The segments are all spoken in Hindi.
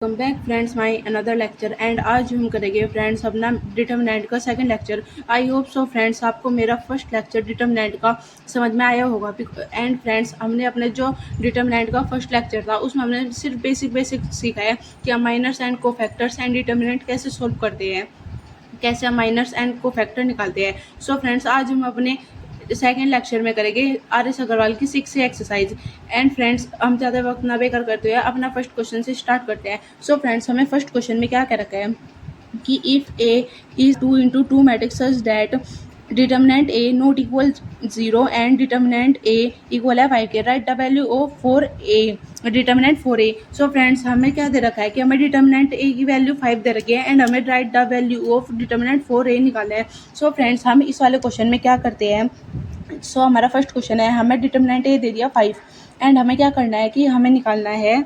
Welcome back friends my another lecture and आज हम करेंगे फ्रेंड्स अपना डिटर्मिनेंट का second lecture. I hope so friends आपको मेरा फर्स्ट लेक्चर डिटर्मिनेंट का समझ में आया होगा। एंड फ्रेंड्स हमने अपने जो डिटर्मिनेंट का फर्स्ट लेक्चर था उसमें हमने सिर्फ बेसिक सीखा है कि हम minors and cofactors and determinant कैसे सोल्व करते हैं, कैसे हम माइनर्स एंड कोफैक्टर निकालते हैं। सो फ्रेंड्स आज हम अपने सेकेंड लेक्चर में करेंगे आर.एस. अग्रवाल की 6 एक्सरसाइज। एंड फ्रेंड्स हम ज़्यादा वक्त ना बेकार करते हुए अपना फर्स्ट क्वेश्चन से स्टार्ट करते हैं। सो फ्रेंड्स हमें फर्स्ट क्वेश्चन में क्या कह रखा है कि if A is 2 into 2 matrix such that determinant A not equal 0 and determinant A equal है 5 के, right the value of for a determinant for a. So friends हमें क्या दे रखा है कि हमें डिटर्मिनेंट ए की वैल्यू 5 दे रखी है एंड हमें right the value of determinant for a निकालना है। सो फ्रेंड्स हम इस वाले क्वेश्चन में क्या करते हैं। सो हमारा फर्स्ट क्वेश्चन है, हमें डिटर्मिनेंट ए दे दिया 5 एंड हमें क्या करना है कि हमें निकालना है,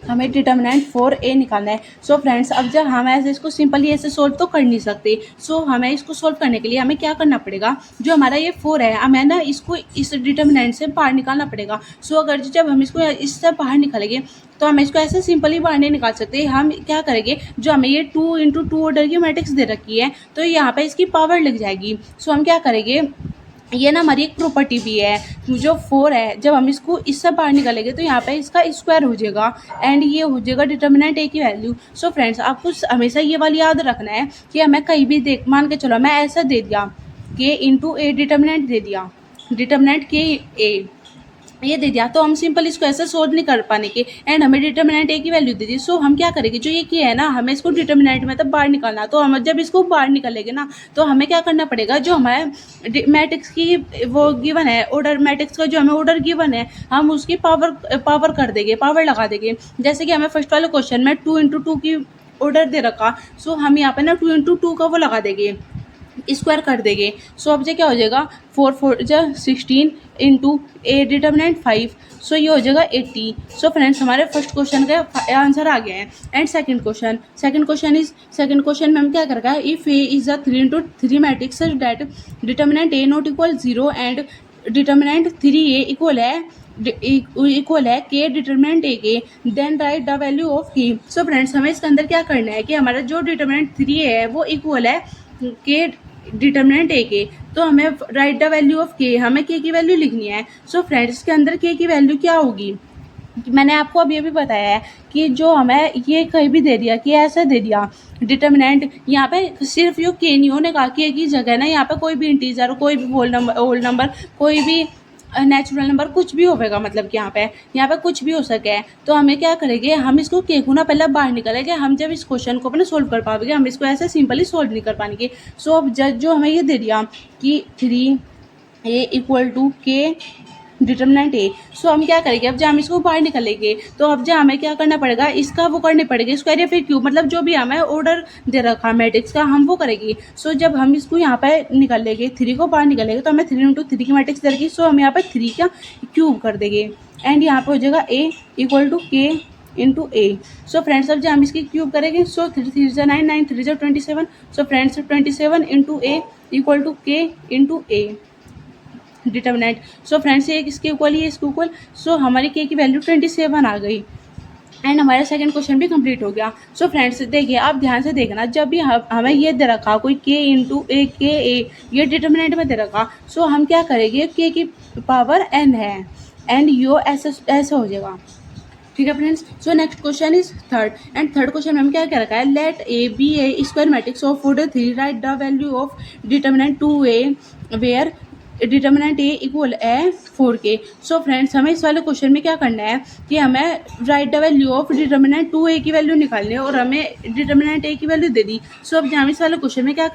हमें डिटर्मिनेंट फॉर ए निकालना है। सो फ्रेंड्स अब जब हम ऐसे इसको सिंपली ऐसे सोल्व तो कर नहीं सकते। सो हमें इसको सोल्व करने के लिए हमें क्या करना पड़ेगा, जो हमारा ये 4 है हमें ना इसको इस डिटर्मिनेंट से बाहर निकालना पड़ेगा। सो अगर जब हम इसको इससे बाहर निकालेंगे तो हम इसको ऐसे सिंपली बाहर नहीं निकाल सकते। हम क्या करेंगे, जो हमें ये 2 into 2 ऑर्डर की मैट्रिक्स दे रखी है तो यहाँ पे इसकी पावर लग जाएगी। सो हम क्या करेंगे, ये ना हमारी एक प्रॉपर्टी भी है, जो 4 है जब हम इसको इससे बाहर निकालेंगे तो यहाँ पे इसका स्क्वायर हो जाएगा एंड ये हो जाएगा डिटर्मिनेंट ए की वैल्यू। सो फ्रेंड्स आपको हमेशा ये वाली याद रखना है कि हमें कहीं भी देख मान के चलो मैं ऐसा दे दिया के इंटू ए डिटर्मिनेंट दे दिया, डिटर्मिनेंट के ए ये दे दिया तो हम सिंपल इसको ऐसे सोल्व नहीं कर पाने के एंड हमें डिटर्मिनेंट ए की वैल्यू दे दी। सो हम क्या करेंगे, जो ये किया है ना हमें इसको डिटर्मिनेंट में तब बाहर निकालना, तो हम जब इसको बाहर निकालेंगे ना तो हमें क्या करना पड़ेगा, जो हमारे मैट्रिक्स की वो गिवन है ऑर्डर, मैट्रिक्स का जो हमें ऑर्डर गिवन है हम उसकी पावर कर देंगे, पावर लगा देंगे। जैसे कि हमें फर्स्ट वाले क्वेश्चन में 2 into 2 की ऑर्डर दे रखा, सो हम यहाँ पे ना 2 into 2 का वो लगा देंगे, स्क्वायर कर देंगे। सो अब जो क्या हो जाएगा 4 जो 16 इंटू ए डिटर्मिनेंट 5, सो ये हो जाएगा 80। सो फ्रेंड्स हमारे फर्स्ट क्वेश्चन का आंसर आ गया है। एंड सेकंड क्वेश्चन में हम क्या कर रखा है, if A is a 3 into 3 matrix such that determinant A not equal 0 and determinant 3a equal है के डिटर्मिनेंट ए के, then write the value of k. So friends हमें इसके अंदर क्या करना है कि हमारा जो डिटर्मिनेंट 3a है वो इक्वल है के डिटर्मिनेंट ए के, तो हमें राइट द वैल्यू ऑफ के, हमें के की वैल्यू लिखनी है। सो फ्रेंड्स इसके अंदर के की वैल्यू क्या होगी, मैंने आपको अब ये भी बताया है कि जो हमें ये कहीं भी दे दिया कि ऐसा दे दिया डिटर्मिनेंट, यहाँ पे सिर्फ यो के नहीं होने का, के की जगह ना यहाँ पे कोई भी इंटीजर, कोई भी होल नंबर, कोई भी नेचुरल नंबर कुछ भी होगा, मतलब कि यहाँ पे कुछ भी हो सके। तो हमें क्या करेंगे, हम इसको के को ना पहले बाहर निकालेंगे। हम जब इस क्वेश्चन को अपने सोल्व कर पाएंगे, हम इसको ऐसे सिंपली सोल्व नहीं कर पाएंगे। सो अब जो हमें ये दे दिया कि 3a इक्वल टू के डिटर्मिनेंट ए, सो हम क्या करेंगे, अब जब हम इसको बाहर निकलेंगे तो अब जब हमें क्या करना पड़ेगा, इसका वो करने पड़ेगा स्क्वायर या फिर क्यूब, मतलब जो भी हमें ऑर्डर दे रखा मैट्रिक्स का हम वो करेंगे। सो जब हम इसको यहाँ पे निकल लेंगे, 3 को बाहर निकलेंगे तो हमें 3 into 3 की मैट्रिक्स दे रखी, सो हम यहाँ पे 3 का क्यूब कर देंगे एंड यहाँ पे हो जाएगा A equal to k into A. So friends अब जब हम इसकी क्यूब करेंगे, so 3 3 9 9 3 27। So friends 27 into A equal to k into A determinant. So friends ये इसके इक्वल, ये इसके इक्वल, सो हमारी के की वैल्यू 27 आ गई एंड हमारा सेकंड क्वेश्चन भी कंप्लीट हो गया। सो फ्रेंड्स देखिए आप ध्यान से देखना, जब भी हमें ये दे रखा कोई के इंटू ए के ए ये डिटर्मिनेंट में दे रखा, सो हम क्या करेंगे, के की पावर n है एंड यो ऐसे हो जाएगा, ठीक है friends. So next question is third question में हम क्या कह रखा है, let A be a square matrix of order 3, right the value of determinant 2a where determinant A equal है 4 के। सो फ्रेंड्स हमें इस वाले क्वेश्चन में क्या करना है कि हमें right the value of determinant 2a की वैल्यू निकालनी है और हमें डिटर्मिनेंट ए की वैल्यू दे दी। सो अब हम इस वाले क्वेश्चन में क्या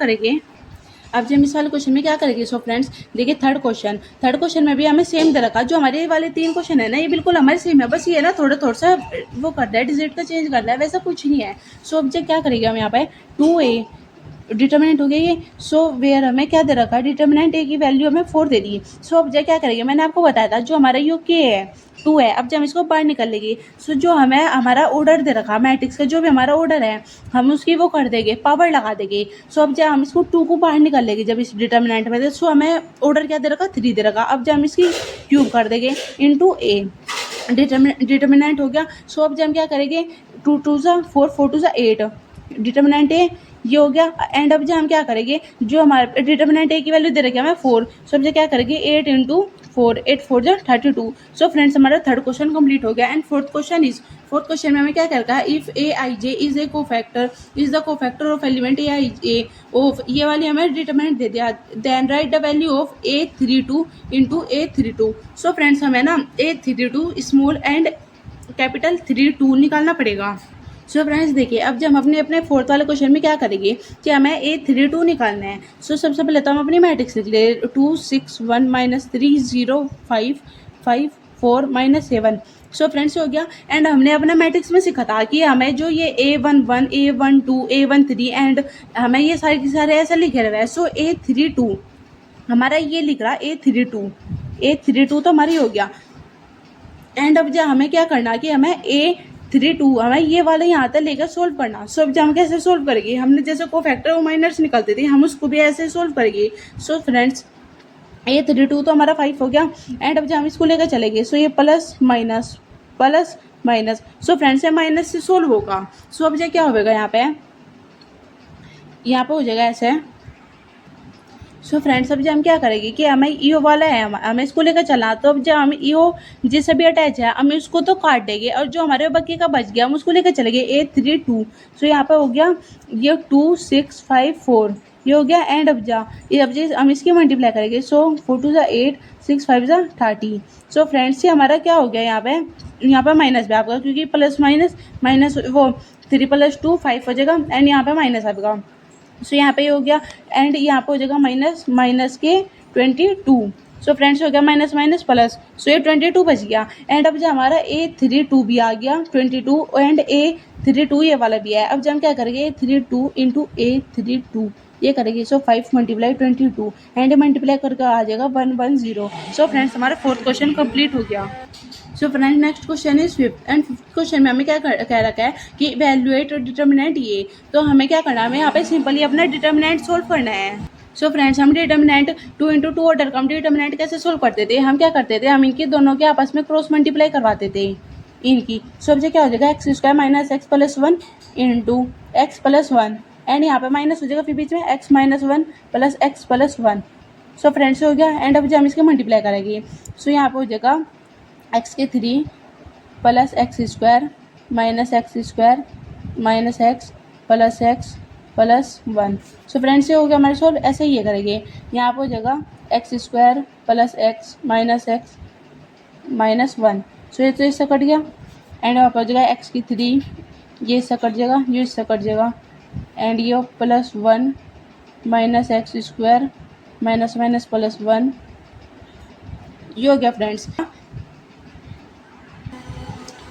करेंगे, सो फ्रेंड्स देखिए थर्ड क्वेश्चन में भी हमें सेम दे रखा, जो हमारे वाले 3 क्वेश्चन है ना ये बिल्कुल हमारे सेम है, बस ये ना थोड़ा सा वो कर रहा है, डिजिट का चेंज कर रहा है, वैसा कुछ नहीं है। सो अब जब क्या करेंगे हम यहाँ पे 2a डिटर्मिनेंट हो गया ये, सो वेयर हमें क्या दे रखा है, डिटर्मिनेंट ए की वैल्यू हमें 4 दे दी। सो अब जब क्या करेंगे, मैंने आपको बताया था जो हमारा यो के है 2 है, अब जब हम इसको बाहर निकल लेंगे, सो जो हमें हमारा ऑर्डर दे रखा मैट्रिक्स का, जो भी हमारा ऑर्डर है हम उसकी वो कर देंगे, पावर लगा देंगे। सो अब जब हम इसको 2 को बाहर निकल लेंगे जब इस डिटर्मिनेंट में, सो हमें ऑर्डर क्या दे रखा 3 दे रखा, अब जब हम इसकी क्यूब कर देंगे इंटू ए, डिटर्मिनेंट हो गया। सो अब जब हम क्या करेंगे, 2 टू ज़ा 4, 4 टू ज़ा 8, डिटर्मिनेंट ए ये हो गया। एंड अब जो हम क्या करेंगे, जो हमारे डिटर्मिनेंट ए की वैल्यू दे रखी है हमें 4, सो अब जो क्या करेंगे 8 इंटू 4, 8 4 जा 32। सो फ्रेंड्स हमारा थर्ड क्वेश्चन कंप्लीट हो गया। एंड फोर्थ क्वेश्चन में हमें क्या करना है, if A I J is a cofactor, is the cofactor of element A I A of, ये वाली हमें डिटर्मिनेंट दे दिया। Then write the value of A32 into A32। So friends हमें ना A32 स्मॉल एंड कैपिटल 32 निकालना पड़ेगा। सो फ्रेंड्स देखिए, अब जब हम अपने अपने फोर्थ वाले क्वेश्चन में क्या करेंगे कि हमें A32 निकालना है। सो सबसे पहले तो हम अपनी मैट्रिक्स लिख ले, 2 6 1 -3 0 5 5 4 -7। सो फ्रेंड्स हो गया। एंड हमने अपना मैट्रिक्स में सीखा था कि हमें जो ये A11 A12 A13 एंड हमें ये सारे के सारे ऐसा लिखे रहे हैं। सो A32 हमारा ये लिख रहा A32 तो हमारी हो गया। एंड अब जब हमें क्या करना कि हमें A32 हमें ये वाले यहाँ तक लेकर सोल्व करना। सो अब जब हम कैसे सोल्व करेंगे, हमने जैसे को फैक्टर वो माइनर्स निकलते थे, हम उसको भी ऐसे सोल्व करेंगे। सो फ्रेंड्स A32 तो हमारा 5 हो गया। एंड अब जब हम इसको लेकर चलेंगे, सो ये प्लस माइनस प्लस माइनस, सो फ्रेंड्स ये माइनस से सोल्व होगा। सो अब क्या होगा यहाँ पे हो जाएगा ऐसे। सो फ्रेंड्स अब जब हम क्या करेंगे कि हमें ईओ वाला है, हमें इसको लेकर चलना। तो अब जब हम ईओ जिससे भी अटैच है हम इसको तो काट देंगे, और जो हमारे बाकी का बच गया हम उसको लेकर चलेंगे A32। सो यहाँ पे हो गया ये 2 6 5 4 ये हो गया। एंड अब हम इसकी मल्टीप्लाई करेंगे। सो 4 2 8 6 5 30। सो फ्रेंड्स ये हमारा क्या हो गया, यहाँ पे माइनस भी आपका, क्योंकि प्लस माइनस माइनस वो 3 + 2 5 हो जाएगा। एंड यहाँ पे माइनस आपका, सो यहाँ पे हो गया। एंड यहाँ पे हो जाएगा माइनस माइनस के 22। सो फ्रेंड्स हो गया माइनस माइनस प्लस, सो ये 22 बच गया। एंड अब जो हमारा A32 भी आ गया 22, एंड A32 ये वाला भी है। अब जब हम क्या करेंगे A32 इंटू A32 ये करेंगे। सो 5 × 22 एंड मल्टीप्लाई करके आ जाएगा 110। सो फ्रेंड्स हमारा फोर्थ क्वेश्चन कंप्लीट हो गया। So friends next question is fifth. And fifth question में हमें क्या कह रखा है कि इवैल्यूएट डिटर्मिनेंट ये। तो हमें क्या करना है, हमें यहाँ पे सिंपली अपना डिटर्मिनेंट सोल्व करना है। सो फ्रेंड्स हम डिटर्मिनेंट 2 × 2 ऑर्डर का हम डिटर्मिनेंट कैसे सोल्व करते थे, हम क्या करते थे, हम इनके दोनों के आपस में क्रॉस मल्टीप्लाई करवाते थे इनकी। सो अब क्या हो जाएगा x² - x + 1 into x + 1, and यहाँ पे माइनस हो जाएगा फिर बीच में x - 1 + x + 1। सो फ्रेंड्स हो गया। एंड अब हम इसके मल्टीप्लाई करेंगे। सो यहाँ पे हो जाएगा x³ + x² - x² - x + x + 1। सो फ्रेंड्स ये हो गया हमारे सोल्व। ऐसे ही ये करेंगे, यहाँ पे हो जाएगा x² + x - x - 1। सो ये तो इससे कट गया। एंड यहाँ पे हो जाएगा x³ ये इससे कट जाएगा, ये इससे कट जाएगा। एंड ये +1 - x² - +1 ये हो गया फ्रेंड्स।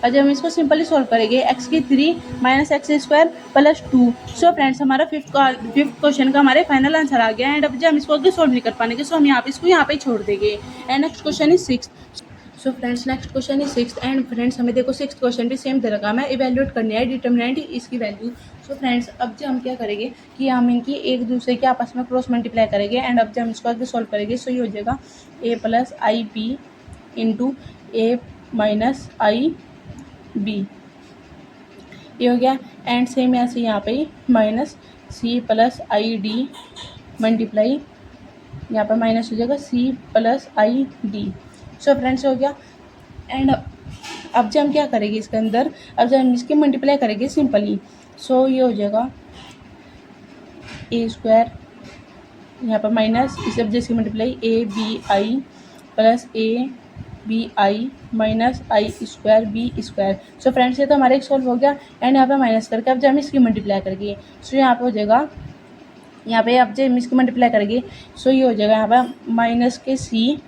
और जब हम इसको सिंपली सॉल्व करेंगे x³ - x² + 2। सो फ्रेंड्स हमारा फिफ्थ क्वेश्चन का हमारे फाइनल आंसर आ गया। एंड अब जब हम इसको आगे सॉल्व नहीं कर पाएंगे, सो हम इसको यहाँ पे छोड़ देंगे। And next question is six. So friends next question is six. And friends हमें देखो सिक्स क्वेश्चन भी सेम दे रखा है, हमें इवैल्यूएट करनी है डिटर्मिनेंट इसकी वैल्यू। सो फ्रेंड्स अब जब हम क्या करेंगे कि हम इनकी एक दूसरे के आपस में क्रॉस मल्टीप्लाई करेंगे। एंड अब जब हम इसको आगे सॉल्व करेंगे, सो ये हो जाएगा A + IB into A - IB ये हो गया। एंड सेम ऐसे यहाँ पे -C + ID मल्टीप्लाई यहाँ पर माइनस हो जाएगा C + ID। सो फ्रेंड्स हो गया। एंड अब जब हम क्या करेंगे इसके अंदर, अब जब हम इसकी मल्टीप्लाई करेंगे सिंपली, सो ये हो जाएगा A² यहाँ पर माइनस इस अब जिसकी मल्टीप्लाई ABI + ABI - I² सो फ्रेंड्स ये तो हमारे एक सॉल्व हो गया। एंड यहाँ पे माइनस करके अब जब हम इसकी मल्टीप्लाई करेंगे, सो यहाँ पे हो जाएगा, यहाँ पे अब जब हम इसकी मल्टीप्लाई करेंगे, सो ये हो जाएगा यहाँ पर -C²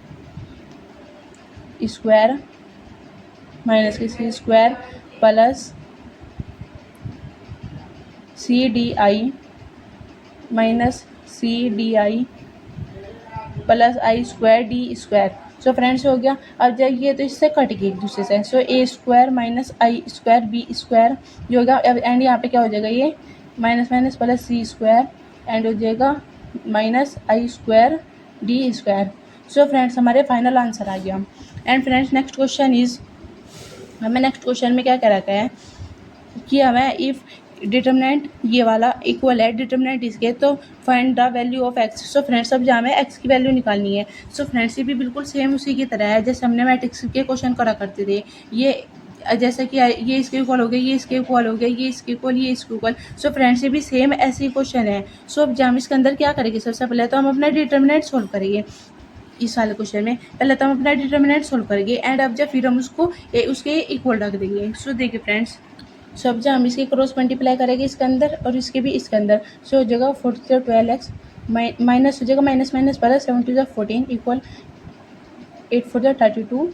plus CDI CDI plus I²D²। सो फ्रेंड्स हो गया। अब जब ये तो इससे कट गई एक दूसरे से, सो A² - I² B² ये होगा। अब एंड यहाँ पे क्या हो जाएगा, ये माइनस प्लस C² एंड हो जाएगा -I²D²। सो फ्रेंड्स हमारे फाइनल आंसर आ गया। And friends next question is हमें नेक्स्ट क्वेश्चन में क्या कह रखा है कि हमें इफ़ डिटर्मिनेंट ये वाला इक्वल है डिटर्मिनेंट इसके, तो find the value of x. So friends अब जहाँ हमें एक्स की वैल्यू निकालनी है। सो फ्रेंड्स ये भी बिल्कुल सेम उसी की तरह है जैसे हमने मैट्रिक्स के क्वेश्चन करा करते थे। ये जैसे कि ये इसके इक्वल हो गया, ये इसके इक्वल हो गया, ये इसके इक्वल, ये इसके इक्वल। सो फ्रेंड्स ये भी सेम ऐसे ही क्वेश्चन है। सो अब जहाँ हम इसके अंदर क्या करेंगे, सबसे पहले तो हम अपना डिटर्मिनेंट सोल्व करेंगे। इस वाले क्वेश्चन में पहले तो हम अपना डिटर्मिनेंट सोल्व करेंगे एंड अब जब फिर हम उसको उसके इक्वल रख देंगे। सो देखिए फ्रेंड्स, सो अब जब हम इसके क्रॉस मल्टीप्लाई करेंगे इसके अंदर और इसके भी इसके अंदर, सो हो जाएगा 4 12x माइनस हो जाएगा minus minus plus 7 2 14 equal 8 4 32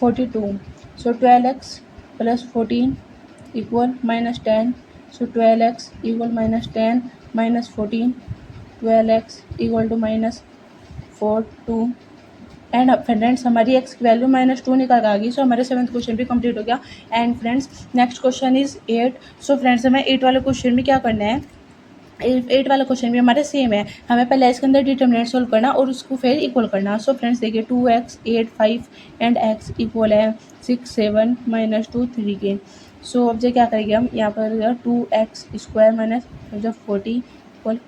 42। So 12x plus 14 equal minus 10। So 12x equal minus 10 minus 14, 12x equal to minus 4 2 and friends हमारी एक्स की वैल्यू -2 निकल के आ गई। सो हमारे 7th क्वेश्चन भी कंप्लीट हो गया। And friends next question is 8। So friends हमें 8 वाले क्वेश्चन में क्या करना है, 8 वाला क्वेश्चन भी हमारे सेम है। हमें पहले इसके अंदर डिटर्मिनेंट सोल्व करना और उसको फिर इक्वल करना। सो फ्रेंड्स देखिए 2x 8 5 एंड x इक्वल है 6 7 -2 3 के। सो अब जो क्या करेंगे हम यहाँ पर 2x square minus 40 equal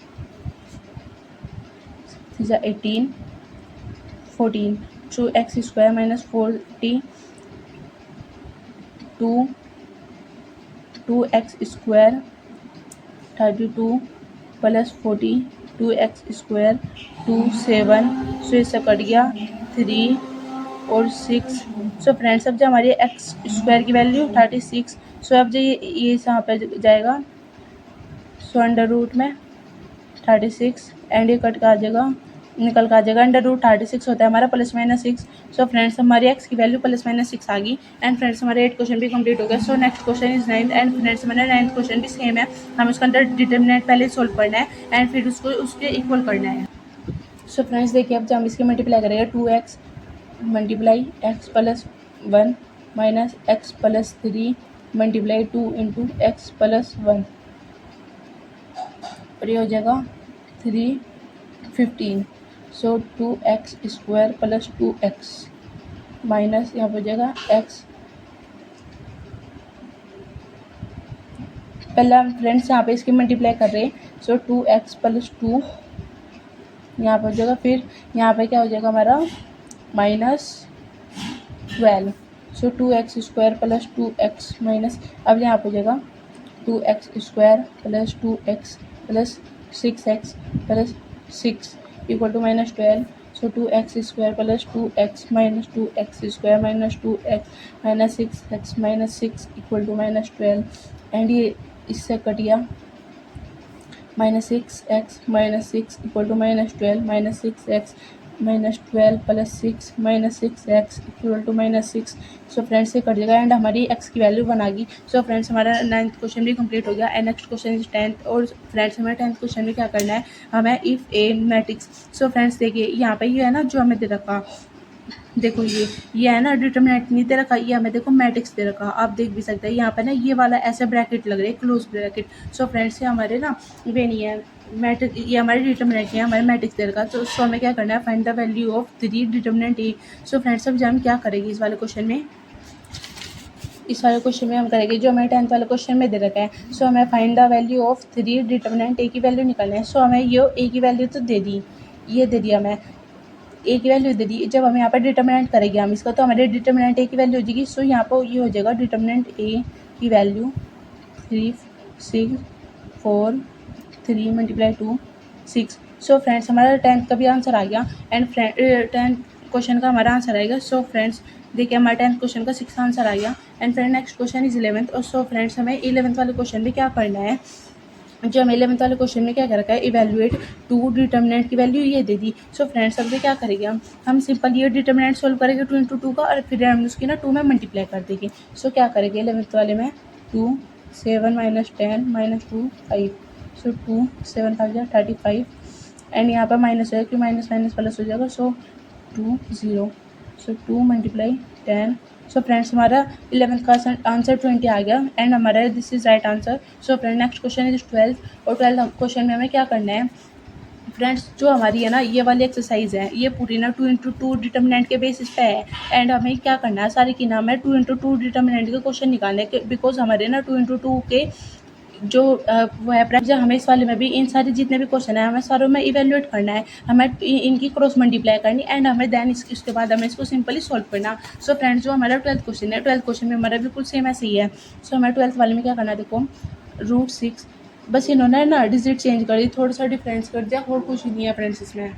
18 14। 2x square minus 40 2x square 32 plus 40 2x square 2 7। सो इससे कट गया 3 और 6। सो फ्रेंड्स अब जो हमारी एक्स स्क्वायर की वैल्यू 36। सो अब जो ये यहाँ पर जाएगा, सो अंडर रूट में 36 एंड ये कट का आ जाएगा, निकल का आ जाएगा अंडर रूट 36 होता है हमारा +-6। सो फ्रेंड्स हमारी एक्स की वैल्यू +-6 आ गई। एंड फ्रेंड्स हमारे 8 क्वेश्चन भी कंप्लीट हो गए। सो next question is 9th। And friends हमारा 9th क्वेश्चन भी सेम है। हम उसके अंदर डिटर्मिनेंट पहले सोल्व करना है एंड फिर उसको उसके इक्वल करना है। सो फ्रेंड्स देखिए अब जब हम इसके मल्टीप्लाई करेंगे 2x multiply x plus 1 minus x plus 3 multiply 2 into x plus 1 और ये हो जाएगा 3 15। सो 2x square plus 2x minus यहाँ पर हो जाएगा x। पहले हम फ्रेंड्स यहाँ पे इसकी मल्टीप्लाई कर रहे हैं। सो 2x प्लस 2 यहाँ पर हो जाएगा, फिर यहाँ पे क्या हो जाएगा हमारा -12। So 2x square plus 2x minus, अब यहाँ पे हो जाएगा 2x square plus 2x plus 6x plus 6 equal to -12। So 2x square plus 2x minus 2x square minus 2x minus 6x minus 6 equal to -12 and ये इससे कट गया -6x minus 6 equal to -12 -6x -12 plus 6 -6x equal to -6। So friends से कट जाएगा एंड हमारी एक्स की वैल्यू 1 आ गई। सो फ्रेंड्स हमारा 9th क्वेश्चन भी कंप्लीट हो गया and next question is 10th। और फ्रेंड्स हमें 10th क्वेश्चन में क्या करना है, हमें if A matrix. So friends देखिए यहाँ पे ये है ना जो हमें दे रखा, देखो ये है ना डिटर्मिनेंट नहीं दे रखा, ये हमें देखो मैट्रिक्स दे रखा, आप देख भी सकते हैं यहाँ पे ना ये वाला ऐसे ब्रैकेट लग रहे हैं क्लोज ब्रैकेट। सो फ्रेंड्स ये हमारे ना वे नहीं है मैट्रिक, ये हमारे डिटर्मिनेंट नहीं है, हमारे मैट्रिक्स दे रखा। तो सो हमें क्या करना है, find the value of 3 determinant A. So friends अब हम क्या करेंगे इस वाले क्वेश्चन में, इस वाले क्वेश्चन में हम करेंगे जो हमें 10th वाले क्वेश्चन में दे रखा है। सो हमें find the value of 3 determinant A की वैल्यू निकालना है। सो हमें ये ए की वैल्यू तो दे दी, ये दे दिया हमें ए की वैल्यू दे दी। जब हम यहाँ पर डिटर्मिनेंट करेंगे हम इसका, तो हमारे डिटर्मिनेंट ए की वैल्यू हो जाएगी। सो यहाँ पर ये हो जाएगा डिटर्मिनेंट ए की वैल्यू 3 6 4 3 मल्टीप्लाई 2 6। सो फ्रेंड्स हमारा 10th का भी आंसर आ गया एंड 10th क्वेश्चन का हमारा आंसर आएगा। सो फ्रेंड्स देखिए हमारा 10th क्वेश्चन का 6th आंसर आ गया and friend next question is 11th। और सो फ्रेंड्स हमें 11th वाले क्वेश्चन में क्या करना है, जो हमें 11th वाले क्वेश्चन में क्या कर रखा है, इवेल्युएट 2 डिटर्मिनेंट की वैल्यू ये दे दी। सो फ्रेंड्स अब क्या करेंगे हम सिंपल ये डिटर्मिनेंट सोल्व करेंगे 2 × 2 का और फिर हम उसकी ना 2 में मल्टीप्लाई कर देंगे। सो क्या करेंगे 11th वाले में 2 7 -10 -2 5। सो 2 7 5 35 एंड यहाँ पर माइनस है कि माइनस माइनस प्लस हो जाएगा। सो 2 0। सो 2 मल्टीप्लाई 10। सो फ्रेंड्स हमारा 11th का आंसर 20 आ गया एंड हमारा this is right answer. So friend next question is 12th। और 12th क्वेश्चन में हमें क्या करना है, फ्रेंड्स जो हमारी है ना ये वाली एक्सरसाइज है, ये पूरी ना 2 × 2 डिटर्मिनेंट के बेसिस पे है। एंड हमें क्या करना है, सारी की नाम है 2 × 2 डिटर्मिनेंट के क्वेश्चन निकालने के, बिकॉज हमारे ना 2 × 2 के जो वो है फ्रेंड्स, हमें इस वाले में भी इन सारे जितने भी क्वेश्चन है हमें सारों में इवेल्युएट करना है, हमें इनकी क्रॉस मल्टीप्लाई करनी एंड हमें देन इसके बाद हमें इसको सिंपली सॉल्व करना। सो फ्रेंड्स जो हमारा 12th क्वेश्चन है, 12th क्वेश्चन में हमारा बिल्कुल सेम ऐसे ही है। सो हमें 12th वाले में क्या करना है, देखो √6, बस इन्होंने ना डिजिट चेंज कर दी, थोड़ा सा डिफरेंस कर दिया, और कुछ नहीं है फ्रेंड्स इसमें।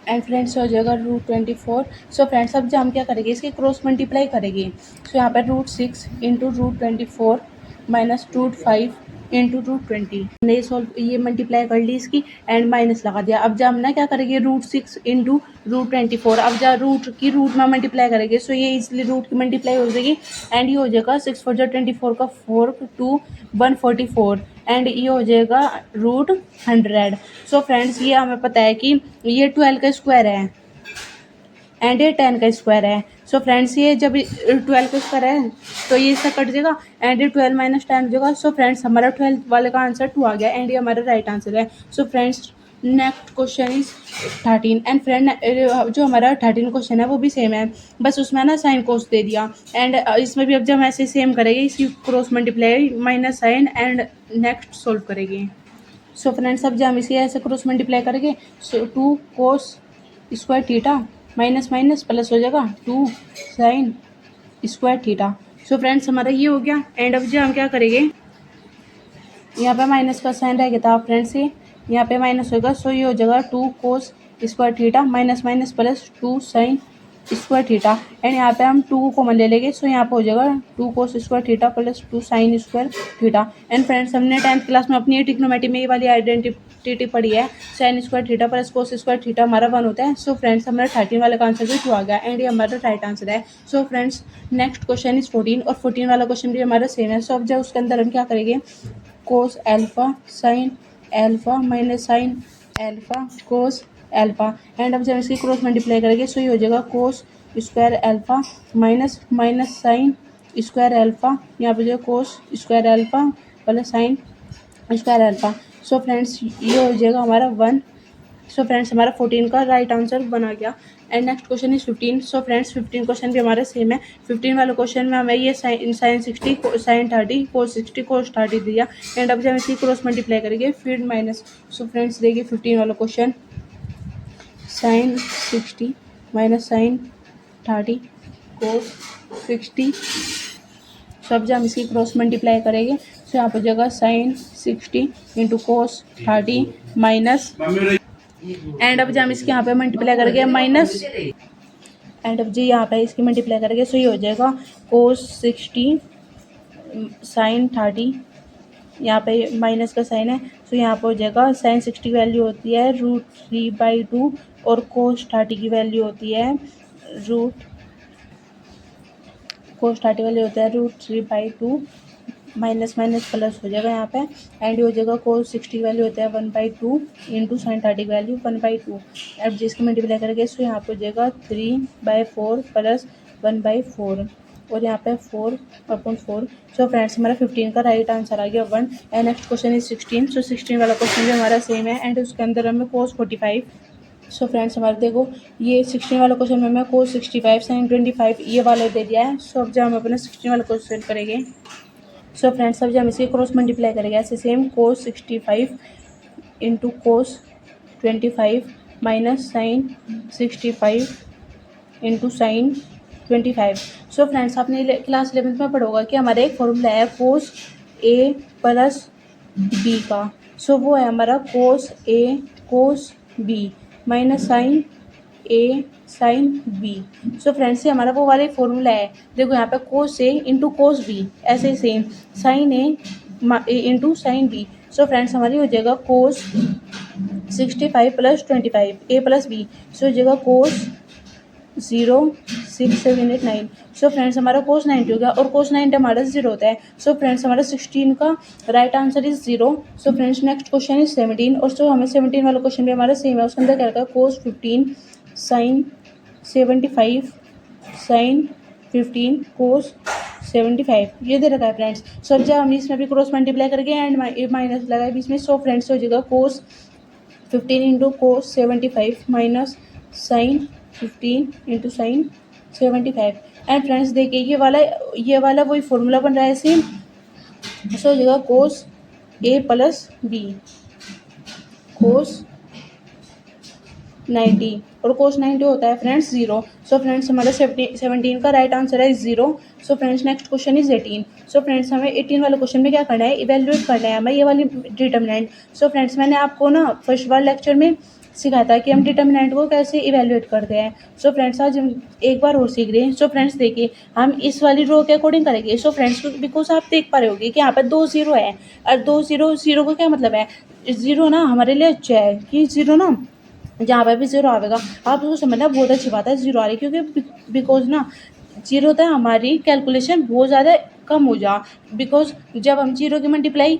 एंड फ्रेंड्स हो जाएगा √24। सो फ्रेंड्स अब जो हम क्या करेंगे, इसकी क्रॉस मल्टीप्लाई करेंगे। सो यहाँ पर √6 × √24 माइनस √5 × √20, हमने ये मल्टीप्लाई कर ली इसकी एंड माइनस लगा दिया। अब जब हम ना क्या करेंगे, √6 × √24, अब जब रूट की रूट में मल्टीप्लाई करेंगे, सो ये इसलिए रूट की मल्टीप्लाई हो जाएगी एंड ये हो जाएगा 6 4 24 का 4 2 144 एंड ये हो जाएगा √100। सो फ्रेंड्स ये हमें पता है कि ये 12 का स्क्वायर है एंड ये 10 का स्क्वायर है। सो फ्रेंड्स ये जब 12 का स्क्वायर है तो ये इससे कट जाएगा एंड ये 12 - 10 हो जाएगा। सो फ्रेंड्स हमारा 12 वाले का आंसर 2 आ गया एंड ये हमारा राइट आंसर है। So friends next question is 13 and friend जो हमारा 13 क्वेश्चन है वो भी सेम है, बस उसमें ना साइन कोस दे दिया एंड इसमें भी अब जब हम ऐसे सेम करेंगे, इसकी cross multiply minus sign and next solve करेंगे। सो फ्रेंड्स अब जब हम इसे ऐसे क्रॉस मल्टीप्लाई करेंगे, सो 2 cos square theta minus minus plus हो जाएगा 2 sin square theta. So friends हमारा ये हो गया एंड अब जो हम क्या करेंगे, यहाँ पे माइनस का साइन रहेगा था फ्रेंड्स, ये यहाँ पे माइनस होगा। सो ये हो जाएगा 2 cos square theta minus minus plus 2 sin square theta and यहाँ पे हम 2 को कॉमन ले लेंगे। सो यहाँ पे हो जाएगा 2 cos square theta plus 2 sin square theta. And friends हमने 10th क्लास में अपनी ट्रिग्नोमेट्री में ये वाली आइडेंटिटी पढ़ी है, sin square theta plus cos square theta हमारा 1 होता है। सो फ्रेंड्स हमारा 13 वाले का आंसर भी 2 आ गया एंड ये हमारा राइट आंसर है। So friends next question is 14 और 14 वाला क्वेश्चन भी हमारा सेम है। सो अब जब उसके अंदर हम क्या करेंगे, cos alpha sin alpha minus sin alpha cos alpha and अब जब इसकी क्रॉस मल्टीप्लाई करेंगे, सो ये हो जाएगा cos square alpha minus minus sin square alpha, यहाँ पे जो cos square alpha plus sin square alpha. सो फ्रेंड्स ये हो जाएगा हमारा 1। सो फ्रेंड्स हमारा 14 का राइट आंसर बना गया and next question is 15। So friends 15 question भी हमारा सेम है। 15 वाले क्वेश्चन में हमें ये sin 60 sin 30 cos 60 cos 30 दिया एंड अब जब हम इसकी क्रॉस मल्टीप्लाई करेंगे फिर माइनस। सो फ्रेंड्स देखिए 15 वाला question sin 60 minus sin 30 cos 60। सो अब जब हम इसकी क्रॉस मल्टीप्लाई करेंगे, सो यहाँ पर जगह sin 60 × cos 30 माइनस एंड अब जब हम इसके यहाँ पे मल्टीप्लाई करेंगे माइनस एंड अब जी यहाँ पे इसकी मल्टीप्लाई करेंगे, सो ये हो जाएगा cos 60 sin 30, यहाँ पे माइनस का साइन है। सो यहाँ पे हो जाएगा sin 60 की वैल्यू होती है √3/2 और cos 30 की वैल्यू होती है √3/2 माइनस माइनस प्लस हो जाएगा यहाँ पे एंड हो जाएगा cos 60 की वैल्यू होता है 1/2 × sin 30 की वैल्यू 1/2। अब जिसकी मल्टीप्लाई करेंगे, सो यहाँ पे हो जाएगा 3/4 प्लस 1/4 और यहाँ पे 4/4। सो फ्रेंड्स हमारा 15 का राइट आंसर आ गया 1 एंड नेक्स्ट क्वेश्चन इज 16। सो 16 वाला क्वेश्चन भी हमारा सेम है एंड उसके अंदर हमें cos 45। सो फ्रेंड्स हमारे देखो ये 16 वाला क्वेश्चन में हमें cos 65 sin 25 ये वाला दे दिया है। सो अब जब हम अपना 16 वाला क्वेश्चन करेंगे, सो फ्रेंड्स अब जब हम इसकी क्रॉस मल्टीप्लाई करेंगे ऐसे same cos 65 × cos 25 minus sin 65 × sin 25। So friends आपने क्लास 11th में पढ़ा होगा कि हमारा एक फॉर्मूला है cos A प्लस B का। सो वो है हमारा cos A cos B minus sin A sin B। So friends ये हमारा वो वाला फॉर्मूला है। देखो यहाँ पे cos A × cos B ऐसे same sin A × sin B। So friends हमारी हो जाएगा cos 65 + 25 A + B। सो हो जाएगा cos 0 6 7 8 9। सो फ्रेंड्स हमारा cos 90 हो गया और cos 90 हमारा 0 होता है। सो फ्रेंड्स हमारा 16 का right answer is 0। So friends next question is 17 और सो हमें 17 वाला क्वेश्चन भी हमारा सेम है। उसके अंदर क्या रहता है cos 15 sin 75 sin 15 cos 75 ये दे रखा है फ्रेंड्स। सो जब हम इसमें भी क्रॉस मल्टीप्लाई करेंगे एंड माइनस लगाए बीच में, सो फ्रेंड्स हो जाएगा cos 15 into cos 75 minus sine 15 into sine 75। And friends देखिए ये वाला वही फॉर्मूला बन रहा है सेम। सो हो जाएगा कोस ए प्लस बी कोस 90 और कोस 90 होता है फ्रेंड्स 0। सो फ्रेंड्स हमारा 17 का राइट आंसर है 0। So friends next question is 18। So friends हमें 18 वाले क्वेश्चन में क्या करना है, इवेल्युएट करना है हमें ये वाली डिटर्मिनेंट। सो फ्रेंड्स मैंने आपको ना फर्स्ट वाले लेक्चर में सिखाया था कि हम डिटर्मिनेंट को कैसे इवेल्युएट करते हैं। सो फ्रेंड्स आज हम एक बार और सीख रहे हैं। सो फ्रेंड्स देखिए हम इस वाली रो के अकॉर्डिंग करेंगे। सो फ्रेंड्स बिकॉज आप देख पा रहे होगे कि यहाँ पर 2 0 है और 2 0 का क्या मतलब है, 0 ना हमारे लिए अच्छा है कि 0 ना जहाँ पर भी 0 आएगा आप उसको समझना बहुत अच्छी बात है 0 आ रही है, क्योंकि बिकॉज ना 0 होता है हमारी कैलकुलेशन बहुत ज़्यादा कम हो जा। बिकॉज जब हम 0 की मल्टीप्लाई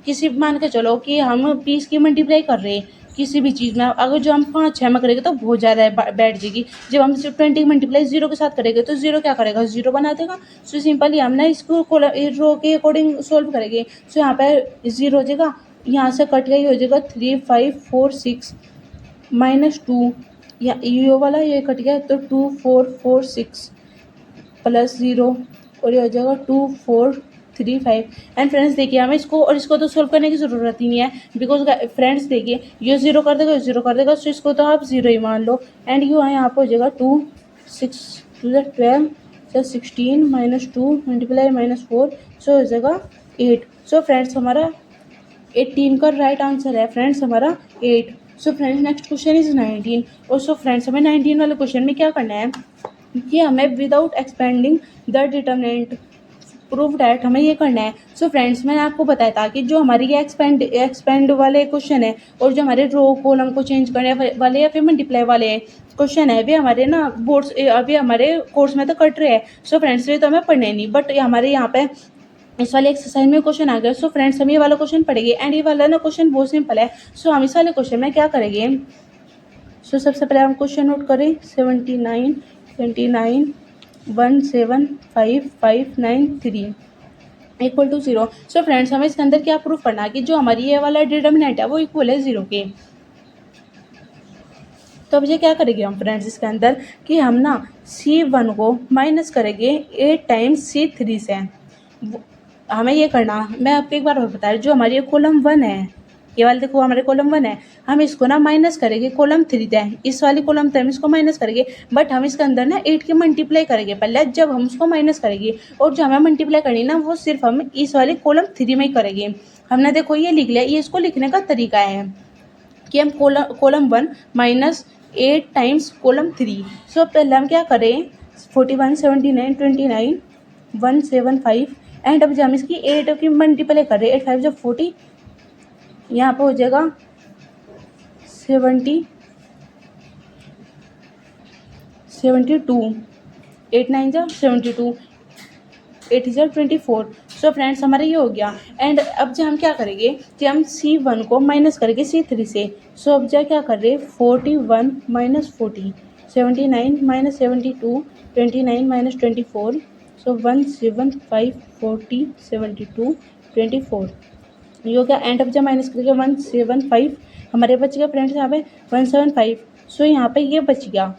किसी मान के चलो कि हम 20 की मल्टीप्लाई कर रहे हैं किसी भी चीज़ में, अगर जो हम 5 6 में करेंगे तो बहुत ज़्यादा बैठ जाएगी। जब हम 20 की मल्टीप्लाई 0 के साथ करेंगे तो 0 क्या करेगा, 0 बना देगा। सो सिंपली हम ना इसको रो के अकॉर्डिंग सोल्व करेंगे। सो यहाँ पर 0 हो जाएगा, यहाँ से कट गई हो जाएगा 3 5 4 6 -2 या ये वाला ये कट गया तो 2 4 4 6 प्लस 0 और ये हो जाएगा 2 4 3 5। एंड फ्रेंड्स देखिए हमें इसको और इसको तो सोल्व करने की ज़रूरत ही नहीं है, बिकॉज फ्रेंड्स देखिए ये 0 कर देगा, 0 कर देगा, सो इसको तो आप 0 ही मान लो। एंड यू यहाँ पर हो जाएगा 2 6 2 12 16 -2 मल्टीप्लाई -4 सो हो जाएगा 8। सो फ्रेंड्स हमारा 18 का राइट आंसर है फ्रेंड्स हमारा 8। So friends next question is 19। और सो फ्रेंड्स हमें 19 वाले क्वेश्चन में क्या करना है कि हमें without expanding the determinant prove that हमें ये करना है। सो फ्रेंड्स मैंने आपको बताया था कि जो हमारी ये एक्सपेंड वाले क्वेश्चन है और जो हमारे रो कॉलम को चेंज करने वाले या फिर मल्टीप्लाई वाले क्वेश्चन है वे हमारे ना बोर्ड्स अभी हमारे कोर्स में तो कट रहे हैं। सो फ्रेंड्स ये तो हमें पढ़ने नहीं, बट हमारे यहाँ पे इस वाले एक्सरसाइज में क्वेश्चन आ गया। सो फ्रेंड्स हम ये वाला क्वेश्चन पढ़ेंगे एंड ये वाला ना क्वेश्चन बहुत सिंपल है। सो हम इस वाले क्वेश्चन में क्या करेंगे, सो सबसे पहले हम क्वेश्चन नोट करें 79 29 1 7 5 5 9 3 इक्वल टू 0। सो फ्रेंड्स हमें इसके अंदर क्या प्रूफ करना है कि जो हमारी ये वाला डिटर्मिनेंट है वो इक्वल है 0 के। तो अब ये क्या करेंगे हम फ्रेंड्स इसके अंदर कि हम ना C1 को माइनस करेंगे 8 टाइम्स C3 से। हमें ये करना, मैं आपको एक बार और बता रही हूँ, जो हमारी ये कॉलम 1 है ये वाले देखो हमारे कॉलम 1 है, हम इसको ना माइनस करेंगे कॉलम 3 है, इस वाली कॉलम 3 हम इसको माइनस करेंगे, बट हम इसके अंदर ना 8 की मल्टीप्लाई करेंगे पहले, जब हम उसको माइनस करेंगे और जो हमें मल्टीप्लाई करनी ना वो सिर्फ हम इस वाली कॉलम 3 में ही करेंगे। हमने देखो ये लिख लिया, ये इसको लिखने का तरीका है कि हम कॉलम 1 माइनस 8 टाइम्स कॉलम 3। सो पहले हम क्या करें 41 79 29 175 एंड अब जब हम इसकी 8 की मल्टीप्लाई कर रहे हैं 8 5 जब 40 यहाँ पर हो जाएगा 72 8 9 जा 72 8 इज़र 24। सो फ्रेंड्स हमारा ये हो गया। एंड अब जो हम क्या करेंगे कि हम C1 को माइनस करेंगे C3 से। सो अब जो क्या कर रहे 41 माइनस 40 79 माइनस 72 29 माइनस 24 सो 175 40 72 24 ये हो गया। एंड अब जब माइनस करके 175 हमारे बच गया फ्रेंड्स यहाँ पे 175। सो यहाँ पे ये बच गया।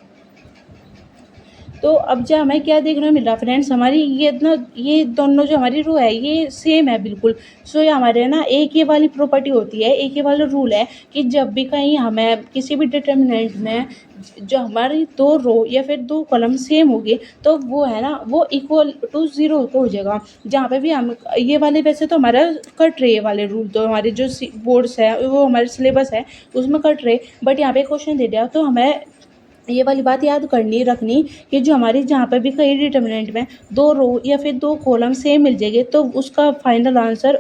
तो अब जो हमें क्या देखने को मिल रहा फ्रेंड्स हमारी ये दोनों जो हमारी रो है ये सेम है बिल्कुल। सो ये हमारे ना एक ही वाली प्रॉपर्टी होती है, एक ही वाला रूल है कि जब भी कहीं हमें किसी भी डिटर्मिनेंट में जो हमारी 2 रो या फिर 2 कॉलम सेम होगी तो वो है ना वो इक्वल टू 0 हो जाएगा। जहाँ पे भी हम ये वाले वैसे तो हमारा कट रहे वाले रूल तो हमारे जो बोर्ड्स है वो हमारे सिलेबस है उसमें कट रहे, बट यहाँ पे क्वेश्चन दे दिया तो हमें ये वाली बात याद करनी रखनी कि जो हमारी जहाँ पे भी कई डिटर्मिनेंट में 2 रो या फिर 2 कॉलम सेम मिल जाएंगे तो उसका फाइनल आंसर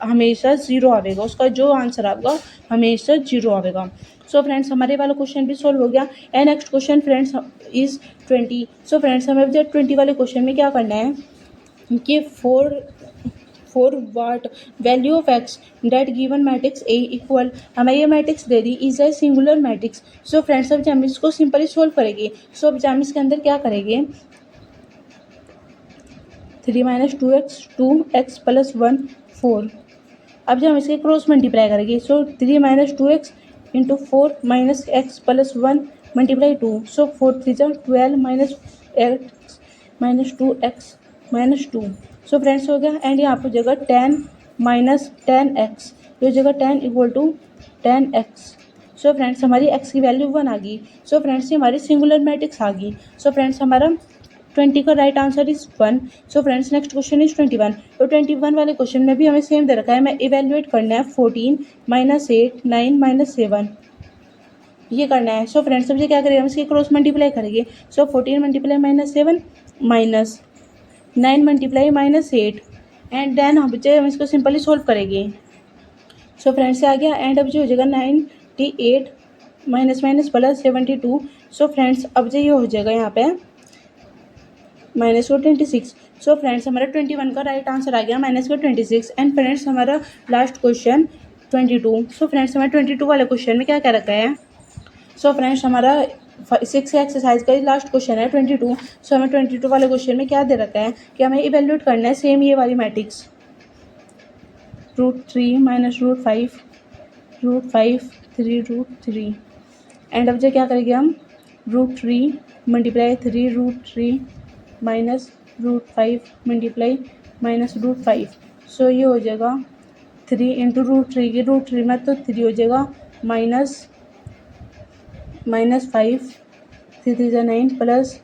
हमेशा 0 आएगा, उसका जो आंसर आएगा हमेशा 0 आएगा। सो फ्रेंड्स हमारे वाला क्वेश्चन भी सॉल्व हो गया। And next question friends is 20। So friends हमें जब 20 वाले क्वेश्चन में क्या करना है कि for what value of x that given matrix A equal हमें ये matrix they the is a singular matrix. So friends अब हम इसको सिंपली सोल्व करेंगे। सो अब हम इसके अंदर क्या करेंगे 3 - 2x 2x + 1 4। अब जब हम इसके क्रॉस मल्टीप्लाई करेंगे so 3 - 2x into 4 minus x plus 1 multiply 2. सो 4 3 जा 12 minus x minus 2x minus 2. सो फ्रेंड्स हो गया. एंड यहाँ पर हो जाएगा 10 माइनस 10x. ये हो जाएगा 10 equal to 10x. So friends हमारी x की वैल्यू 1 आ गई. सो फ्रेंड्स ये हमारी सिंगुलर मैट्रिक्स आ गई. सो फ्रेंड्स हमारा 20 का right answer is 1. So friends next question is 21. तो 21 वाले क्वेश्चन में भी हमें सेम दे रखा है. हमें इवेल्युएट करना है 14 माइनस 8 9 माइनस 7 ये करना है. सो फ्रेंड्स अब ये क्या करेंगे, हम इसके क्रॉस मल्टीप्लाई करेंगे. So 14 multiply minus 7 minus 9 multiply minus 8 and then हम इसको सिंपली सोल्व करेंगे. सो फ्रेंड्स से आ गया. एंड अब जो हो जाएगा 98 माइनस माइनस प्लस 72. सो फ्रेंड्स अब जो ये हो जाएगा यहाँ पे माइनस को 26. सो फ्रेंड्स हमारा 21 का राइट आंसर आ गया माइनस को 26. एंड फ्रेंड्स हमारा लास्ट क्वेश्चन 22. सो फ्रेंड्स हमारे 22 वाले क्वेश्चन में क्या क्या रखा है. सो फ्रेंड्स हमारा 6 एक्सरसाइज का लास्ट क्वेश्चन है 22. सो हमें 22 वाले क्वेश्चन में क्या दे रखा है कि हमें इवेल्युएट करना है सेम ये वाली मैट्रिक्स √3 माइनस √5 √5 3 √3. एंड अब जो क्या करेंगे हम √3 मल्टीप्लाई 3 √3 माइनस √5 मल्टीप्लाई माइनस √5. सो ये हो जाएगा 3 इंटू √3 की √3 में तो 3 हो जाएगा माइनस 5 3 3 9 प्लस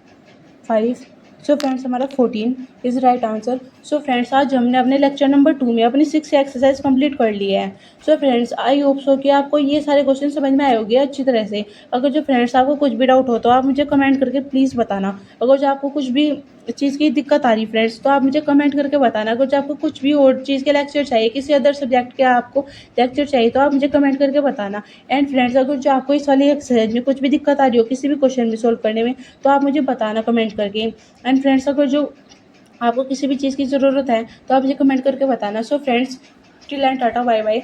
5. सो फ्रेंड्स हमारा 14 is right answer. So friends आज हमने अपने लेक्चर नंबर 2 में अपनी 6 एक्सरसाइज कंप्लीट कर ली है. So friends I hope so कि आपको ये सारे क्वेश्चन समझ में आए होंगे अच्छी तरह से. अगर जो फ्रेंड्स आपको कुछ भी डाउट हो तो आप मुझे कमेंट करके प्लीज़ बताना. अगर जो आपको कुछ भी चीज़ की दिक्कत आ रही फ्रेंड्स तो आप मुझे कमेंट करके बताना. अगर जो आपको कुछ भी और चीज़ के लेक्चर चाहिए, किसी अदर सब्जेक्ट के आपको लेक्चर चाहिए तो आप मुझे कमेंट करके बताना. एंड फ्रेंड्स अगर जो आपको इस वाली एक्सरसाइज में कुछ भी दिक्कत आ रही हो किसी भी क्वेश्चन में सॉल्व करने में तो आप मुझे बताना कमेंट करके. एंड फ्रेंड्स अगर जो आपको किसी भी चीज़ की ज़रूरत है तो आप मुझे कमेंट करके बताना. So friends till end tata bye bye.